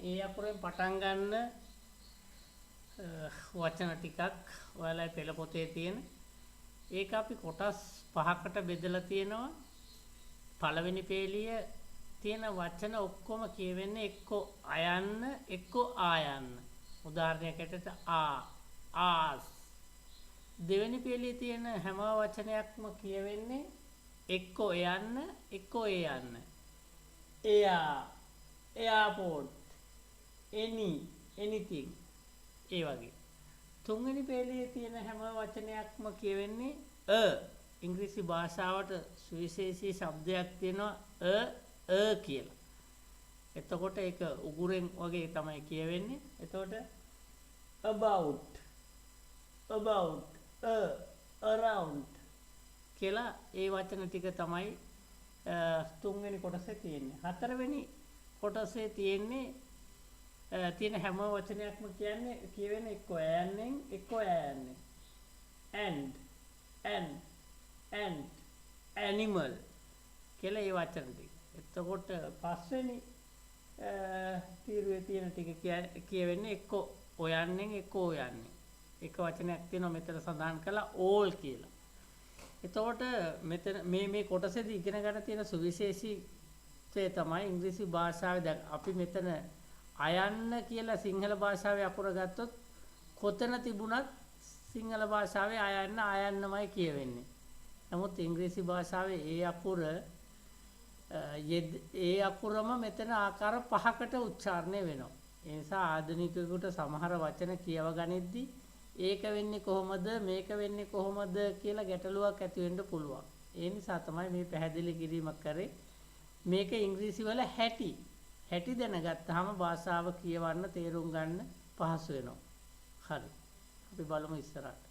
ඒ අකුරෙන් පටන් ගන්න වචන ටිකක් ඔයාලා පෙළ පොතේ තියෙන. ඒක අපි කොටස් 5කට බෙදලා තියෙනවා. පළවෙනි පේලිය තියෙන වචන ඔක්කොම කියවෙන්නේ එක්ක අයන්න එක්ක ආයන්න. උදාහරණයක් ඇටට ආස්. දෙවෙනි පේලියේ තියෙන හැම වචනයක්ම කියවෙන්නේ එක්ක යන්න එක්ක යන්න. එයාපෝට් anything ඒ වගේ. තුන්වෙනි පේලියේ තියෙන හැම වචනයක්ම කියවෙන්නේ ඉංග්‍රීසි භාෂාවට සුවිශේෂී શબ્දයක් තියෙනවා කියලා. එතකොට ඒක උගුරෙන් වගේ තමයි කියවෙන්නේ. එතකොට about around කියලා ඒ වචන ටික තමයි තුන්වෙනි කොටසේ තියෙන්නේ. හතරවෙනි කොටසේ තියෙන්නේ තියෙන හැම වචනයක්ම කියවෙන්නේ එක්ක යන්නේ එක්ක යන්නේ. and animal කියලා ඒ වචන ටික. එතකොට පස්වෙනි තීරුවේ තියෙන ටික කියවෙන්නේ එක්ක ඔයන්නේ එක්ක ඔයන්නේ. එක වචනයක් තියෙනවා මෙතන සඳහන් කළා all කියලා. එතකොට මෙතන මේ කොටසේදී ඉගෙන ගන්න තියෙන සුවිශේෂීත්වය තමයි ඉංග්‍රීසි භාෂාවේ දැන් අපි මෙතන අයන්න කියලා සිංහල භාෂාවේ අකුර ගත්තොත් කොතන තිබුණත් සිංහල භාෂාවේ අයන්නමයි කියවෙන්නේ. නමුත් ඉංග්‍රීසි භාෂාවේ ඒ අකුරම මෙතන ආකාර 5කට උච්චාරණය වෙනවා. ඒ නිසා ආධුනිකයෙකුට සමහර වචන කියව ගනිද්දී ඒක වෙන්නේ කොහොමද මේක වෙන්නේ කොහොමද කියලා ගැටලුවක් ඇති වෙන්න පුළුවන්. ඒ නිසා තමයි මේ පැහැදිලි කිරීම කරේ. මේක ඉංග්‍රීසි වල හැටි දැනගත්තාම භාෂාව කියවන්න තේරුම් ගන්න පහසු වෙනවා. හරි. අපි බලමු ඉස්සරහට.